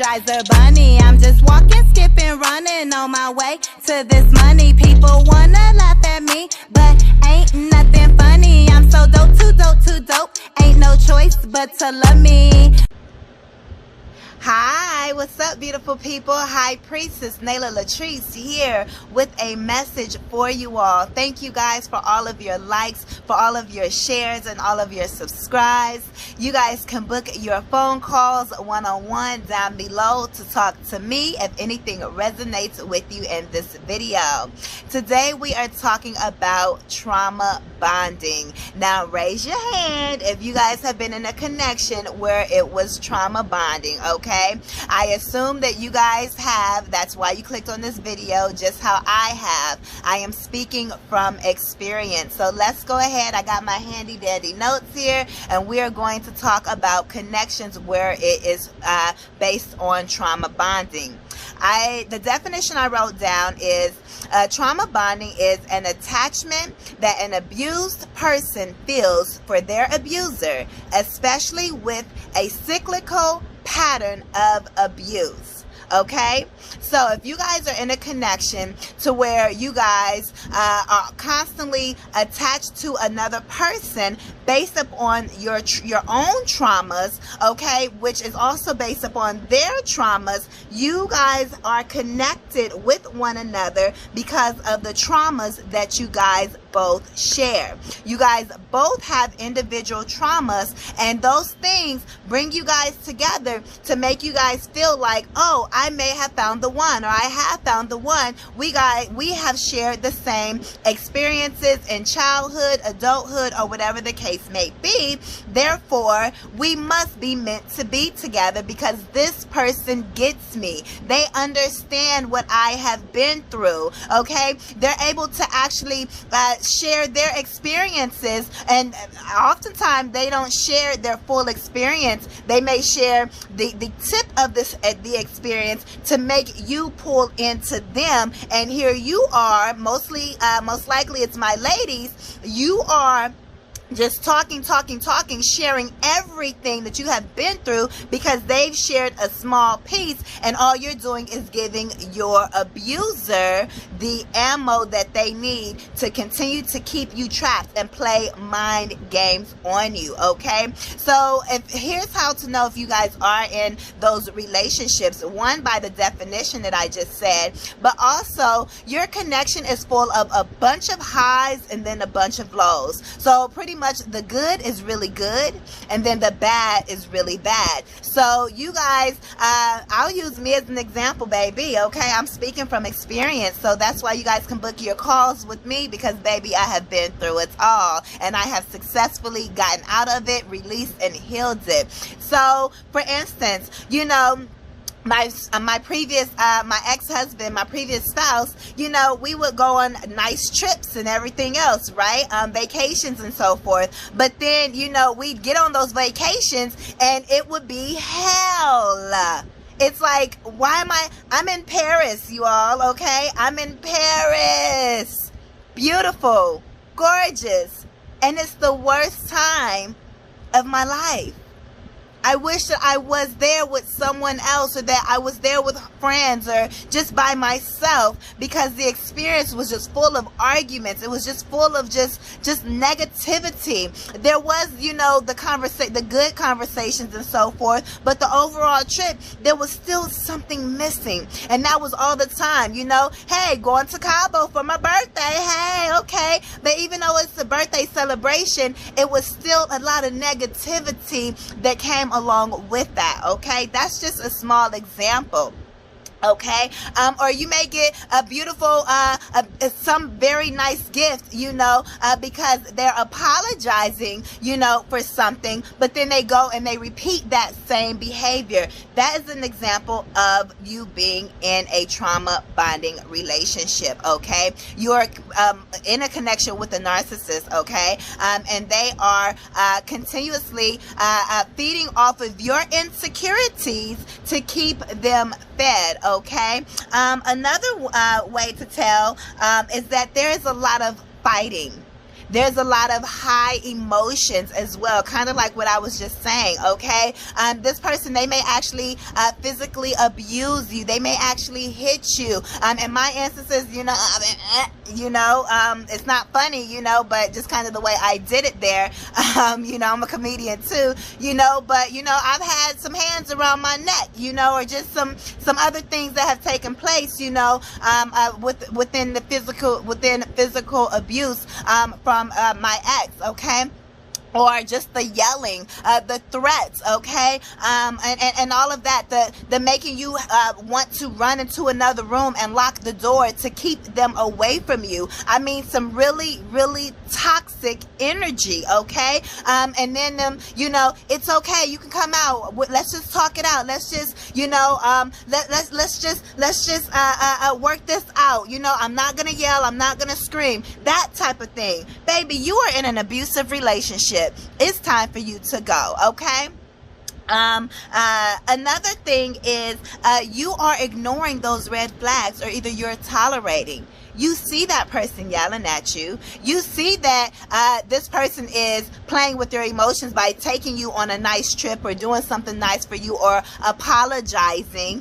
Energizer bunny. I'm just walking, skipping, running on my way to this money. People wanna laugh at me, but ain't nothing funny. I'm so dope, too dope, too dope. Ain't no choice but to love me. Hi, what's up, beautiful people? High Priestess LATRICE here with a message for you all. Thank you guys for all of your likes, for all of your shares, and all of your subscribes. You guys can book your phone calls one-on-one down below to talk to me if anything resonates with you in this video. Today we are talking about trauma bonding. Now raise your hand if you guys have been in a connection where it was trauma bonding, okay? I assume that you guys have. That's why you clicked on this video, just how I have. I am speaking from experience. So let's go ahead. I got my handy dandy notes here, and we are going to talk about connections where it is based on trauma bonding. The definition I wrote down is trauma bonding is an attachment that an abused person feels for their abuser, especially with a cyclical pattern of abuse. Okay, so if you guys are in a connection to where you guys are constantly attached to another person based upon your own traumas, okay, which is also based upon their traumas, you guys are connected with one another because of the traumas that you guys both share. You guys both have individual traumas, and those things bring you guys together to make you guys feel like, oh, I may have found the one, or I have found the one. We have shared the same experiences in childhood, adulthood, or whatever the case may be. Therefore, we must be meant to be together because this person gets me. They understand what I have been through, okay? They're able to actually share their experiences, and oftentimes they don't share their full experience. They may share the tip of the experience to make you pull into them, and here you are, most likely it's my ladies, you are just talking, sharing everything that you have been through because they've shared a small piece, and all you're doing is giving your abuser the ammo that they need to continue to keep you trapped and play mind games on you, okay? So here's how to know if you guys are in those relationships. One, by the definition that I just said, but also your connection is full of a bunch of highs and then a bunch of lows. So pretty much the good is really good, and then the bad is really bad. So you guys, I'll use me as an example, baby, okay? I'm speaking from experience, so that's why you guys can book your calls with me, because baby, I have been through it all, and I have successfully gotten out of it, released, and healed it. So for instance, you know, my ex-husband, my previous spouse, you know, we would go on nice trips and everything else, right? Vacations and so forth. But then, you know, we'd get on those vacations and it would be hell. It's like, I'm in Paris, you all, okay? I'm in Paris. Beautiful, gorgeous. And it's the worst time of my life. I wish that I was there with someone else, or that I was there with friends, or just by myself, because the experience was just full of arguments. It was just full of just negativity. There was, you know, the good conversations and so forth, but the overall trip, there was still something missing, and that was all the time. You know, hey, going to Cabo for my birthday, hey, okay, but even though it's a birthday celebration, it was still a lot of negativity that came along with that, okay? That's just a small example. Okay, or you may get a beautiful, some very nice gift, you know, because they're apologizing, you know, for something, but then they go and they repeat that same behavior. That is an example of you being in a trauma bonding relationship, okay? You're in a connection with a narcissist, okay? And they are continuously feeding off of your insecurities to keep them fed, okay? Another way to tell is that there is a lot of fighting. There's a lot of high emotions as well, kind of like what I was just saying, okay? This person, they may actually physically abuse you. They may actually hit you. In my instances, it's not funny, but just kind of the way I did it there. I'm a comedian too, but I've had some hands around my neck, or just some other things that have taken place, within physical abuse from my ex, okay? Or just the yelling, the threats, okay? And all of that, the making you want to run into another room and lock the door to keep them away from you. I mean, some really, really toxic energy, okay? And then it's okay. You can come out. Let's just talk it out. Let's just, let's just work this out. I'm not gonna yell. I'm not gonna scream. That type of thing. Baby, you are in an abusive relationship. It's time for you to go, okay? Another thing is you are ignoring those red flags, or either you're tolerating. You see that person yelling at you. You see that this person is playing with your emotions by taking you on a nice trip or doing something nice for you or apologizing,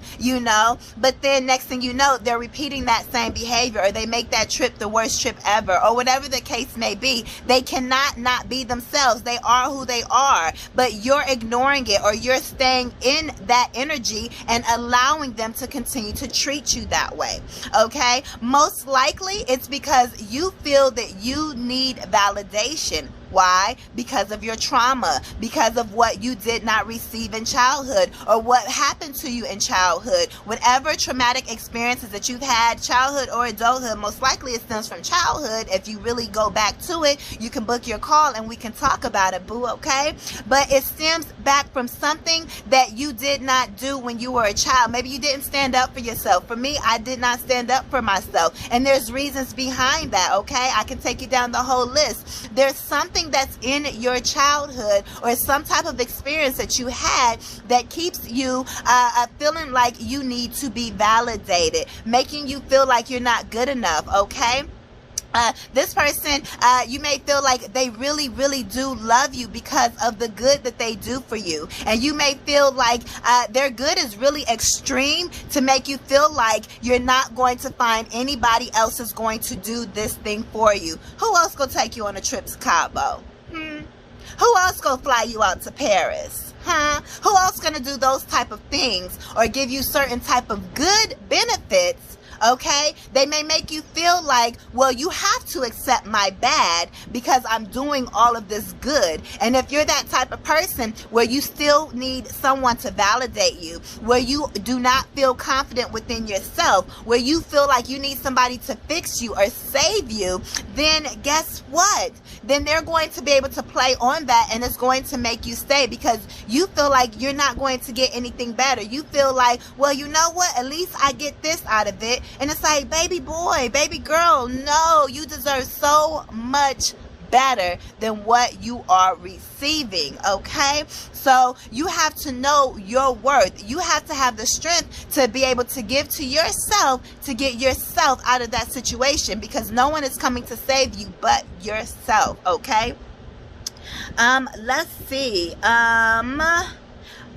But then next thing you know, they're repeating that same behavior, or they make that trip the worst trip ever, or whatever the case may be. They cannot not be themselves. They are who they are, but you're ignoring it, or you're staying in that energy and allowing them to continue to treat you that way, okay? Most likely it's because you feel that you need validation. Why? Because of your trauma, because of what you did not receive in childhood, or what happened to you in childhood. Whatever traumatic experiences that you've had, childhood or adulthood, most likely it stems from childhood. If you really go back to it, you can book your call and we can talk about it, boo, okay? But it stems back from something that you did not do when you were a child. Maybe you didn't stand up for yourself. For me, I did not stand up for myself. And there's reasons behind that, okay? I can take you down the whole list. There's something that's in your childhood, or some type of experience that you had that keeps you feeling like you need to be validated, making you feel like you're not good enough, okay? This person, you may feel like they really, really do love you because of the good that they do for you. And you may feel like their good is really extreme to make you feel like you're not going to find anybody else is going to do this thing for you. Who else gonna take you on a trip to Cabo? Who else gonna fly you out to Paris? Who else gonna do those type of things or give you certain type of good benefits? Okay, they may make you feel like, well, you have to accept my bad because I'm doing all of this good. And if you're that type of person where you still need someone to validate you, where you do not feel confident within yourself, where you feel like you need somebody to fix you or save you, then guess what? Then they're going to be able to play on that, and it's going to make you stay because you feel like you're not going to get anything better. You feel like, well, you know what? At least I get this out of it. And it's like, baby boy, baby girl, no, you deserve so much better than what you are receiving, okay? So you have to know your worth. You have to have the strength to be able to give to yourself, to get yourself out of that situation, because no one is coming to save you but yourself, okay? Let's see.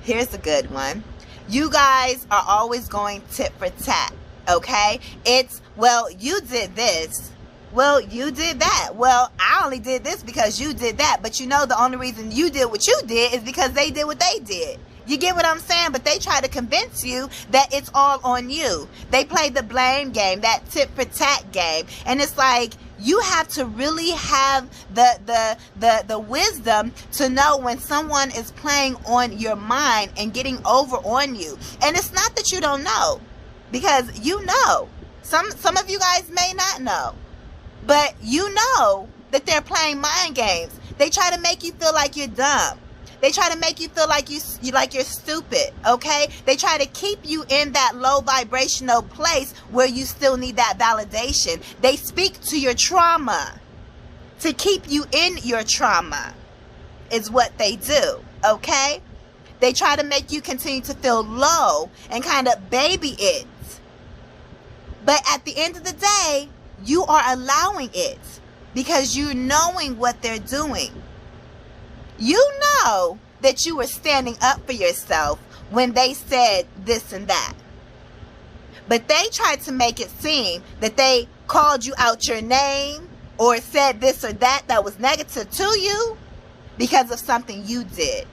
Here's a good one. You guys are always going tit for tat. Okay, it's, well, you did this, well, you did that, well, I only did this because you did that, but the only reason you did what you did is because they did what they did. You get what I'm saying? But they try to convince you that it's all on you. They play the blame game, that tit for tat game, and it's like, you have to really have the wisdom to know when someone is playing on your mind and getting over on you. And it's not that you don't know, because some of you guys may not know, but you know that they're playing mind games. They try to make you feel like you're dumb. They try to make you feel like you're stupid, okay? They try to keep you in that low vibrational place where you still need that validation. They speak to your trauma to keep you in your trauma is what they do, okay? They try to make you continue to feel low and kind of baby it. But at the end of the day, you are allowing it. because you're knowing what they're doing. You know that you were standing up for yourself when they said this and that. But they tried to make it seem that they called you out your name or said this or that was negative to you because of something you did.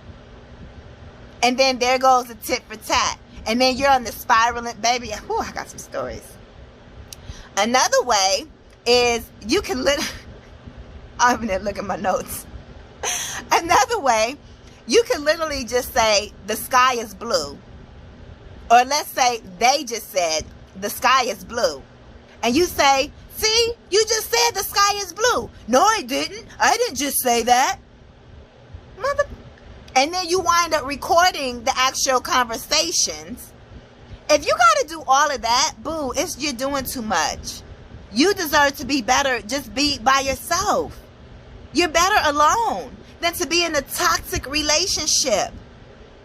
And then there goes a tit for tat. And then you're on the spiraling, baby. Whew, I got some stories. Another way is you can I'm gonna look at my notes. Another way, you can literally just say the sky is blue. Or let's say they just said the sky is blue. And you say, see, you just said the sky is blue. No, I didn't. I didn't just say that. Mother. And then you wind up recording the actual conversations. If you got to do all of that, boo, you're doing too much. You deserve to be better. Just be by yourself. You're better alone than to be in a toxic relationship.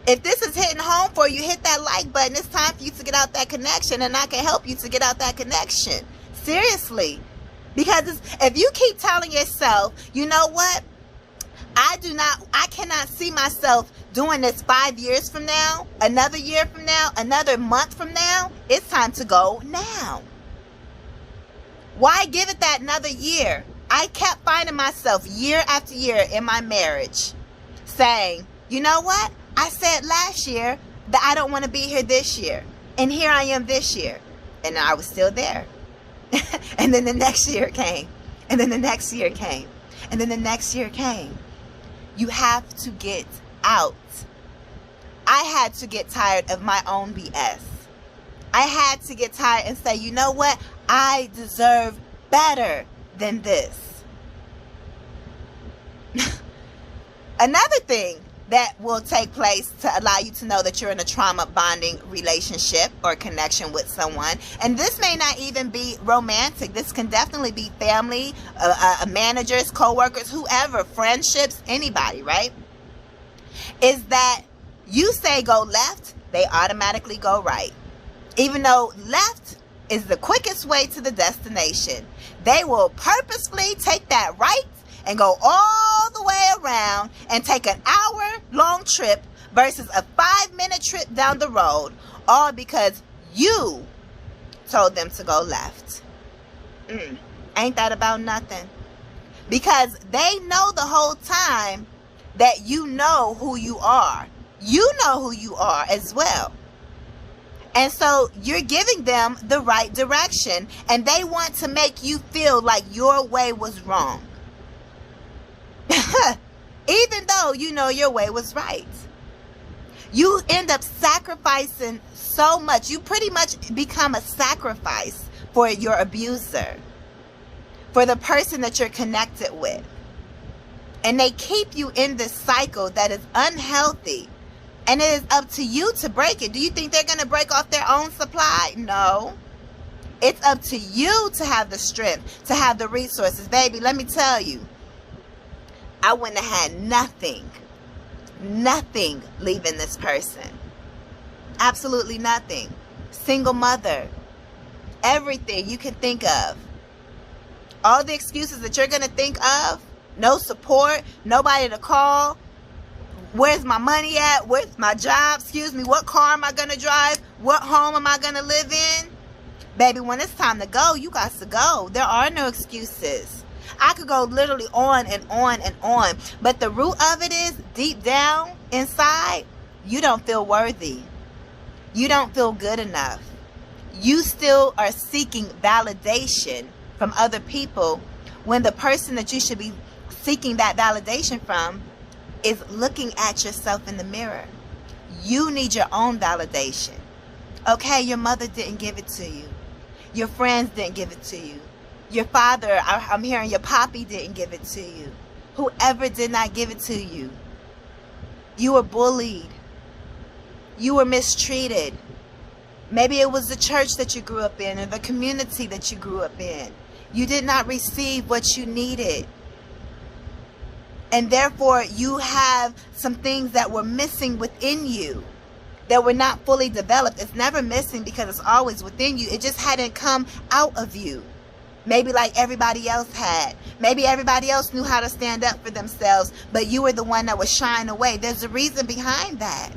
If this is hitting home for you, hit that like button. It's time for you to get out that connection, and I can help you to get out that connection. Seriously. Because if you keep telling yourself, you know what? I cannot see myself doing this 5 years from now, another year from now, another month from now. It's time to go now. Why give it that another year? I kept finding myself year after year in my marriage saying, you know what? I said last year that I don't want to be here this year. And here I am this year. And I was still there. And then the next year came. And then the next year came. And then the next year came. You have to get out. I had to get tired of my own BS. I had to get tired and say, you know what? I deserve better than this. Another thing that will take place to allow you to know that you're in a trauma bonding relationship or connection with someone, and this may not even be romantic. This can definitely be family, managers, co-workers, whoever, friendships, anybody, right? Is that you say go left, they automatically go right. Even though left is the quickest way to the destination, they will purposefully take that right and go all the way around and take an hour-long trip versus a 5-minute trip down the road, all because you told them to go left. Ain't that about nothing? Because they know the whole time that you know who you are. You know who you are as well. And so you're giving them the right direction, and they want to make you feel like your way was wrong. Even though you know your way was right. You end up sacrificing so much. You pretty much become a sacrifice for your abuser, for the person that you're connected with. And they keep you in this cycle that is unhealthy. And it is up to you to break it. Do you think they're going to break off their own supply? No. It's up to you to have the strength, to have the resources. Baby, let me tell you, I wouldn't have had nothing leaving this person. Absolutely nothing. Single mother. Everything you can think of. All the excuses that you're going to think of. No support. Nobody to call. Where's my money at? Where's my job? Excuse me. What car am I going to drive? What home am I going to live in? Baby, when it's time to go, you got to go. There are no excuses. I could go literally on and on and on. But the root of it is, deep down inside, you don't feel worthy. You don't feel good enough. You still are seeking validation from other people when the person that you should be seeking that validation from is looking at yourself in the mirror. You need your own validation. Okay, your mother didn't give it to you. Your friends didn't give it to you. Your father, I'm hearing your poppy didn't give it to you. Whoever did not give it to you. You were bullied. You were mistreated. Maybe it was the church that you grew up in or the community that you grew up in. You did not receive what you needed. And therefore, you have some things that were missing within you, that were not fully developed. It's never missing because it's always within you. It just hadn't come out of you. Maybe like everybody else had. Maybe everybody else knew how to stand up for themselves, but you were the one that was shying away. There's a reason behind that.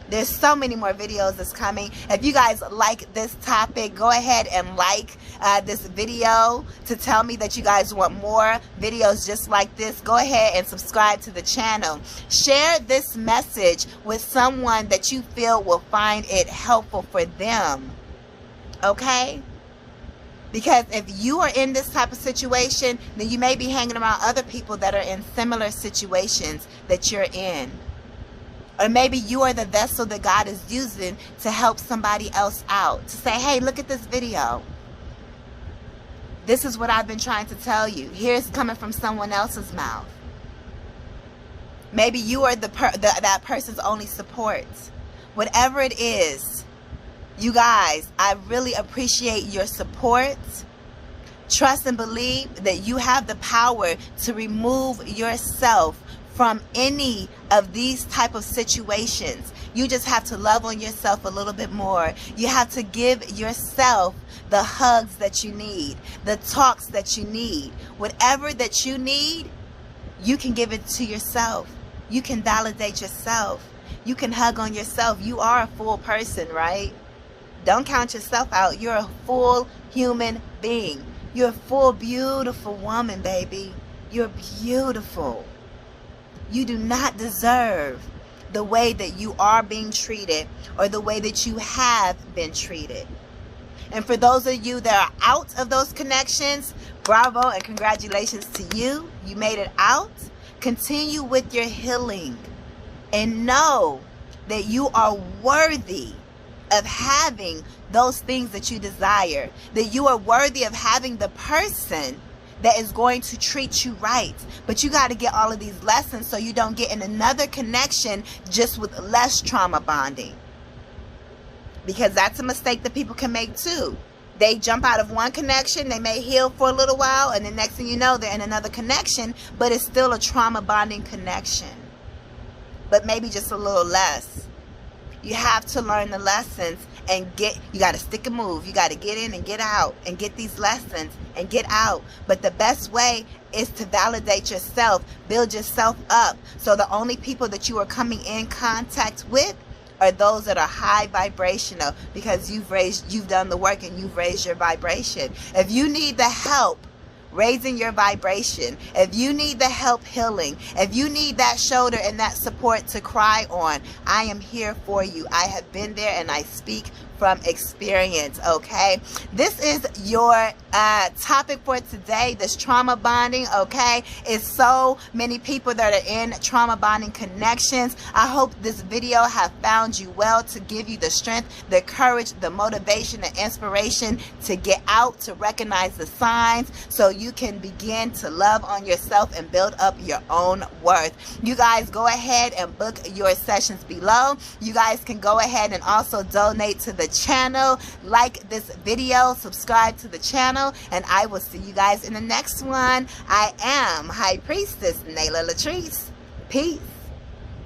There's so many more videos that's coming. If you guys like this topic, go ahead and like this video to tell me that you guys want more videos just like this. Go ahead and subscribe to the channel. Share this message with someone that you feel will find it helpful for them. Okay? Because if you are in this type of situation, then you may be hanging around other people that are in similar situations that you're in. Or maybe you are the vessel that God is using to help somebody else out. To say, hey, look at this video. This is what I've been trying to tell you. Here's coming from someone else's mouth. Maybe you are that person's only support. Whatever it is, you guys, I really appreciate your support. Trust and believe that you have the power to remove yourself from any of these type of situations. You just have to love on yourself a little bit more. You have to give yourself the hugs that you need, the talks that you need. Whatever that you need, you can give it to yourself. You can validate yourself. You can hug on yourself. You are a full person, right? Don't count yourself out. You're a full human being. You're a full, beautiful woman, baby. You're beautiful. You do not deserve the way that you are being treated or the way that you have been treated. And for those of you that are out of those connections, bravo and congratulations to you. You made it out. Continue with your healing and know that you are worthy of having those things that you desire, that you are worthy of having the person that is going to treat you right. But you got to get all of these lessons so you don't get in another connection just with less trauma bonding, because that's a mistake that people can make too. They jump out of one connection, they may heal for a little while, and the next thing you know, they're in another connection, but it's still a trauma bonding connection, but maybe just a little less. You have to learn the lessons and you got to stick and move. You got to get in and get out and get these lessons and get out. But the best way is to validate yourself, build yourself up. So the only people that you are coming in contact with are those that are high vibrational, because you've done the work and you've raised your vibration. If you need the help raising your vibration, if you need the help healing, if you need that shoulder and that support to cry on, I am here for you. I have been there and I speak from experience. Okay, this is your topic for today, this trauma bonding. Okay, it's so many people that are in trauma bonding connections. I hope this video have found you well, to give you the strength, the courage, the motivation, the inspiration to get out, to recognize the signs, so you can begin to love on yourself and build up your own worth. You guys go ahead and book your sessions below. You guys can go ahead and also donate to the channel, like this video, subscribe to the channel, and I will see you guys in the next one. I am High Priestess Latrice. Peace.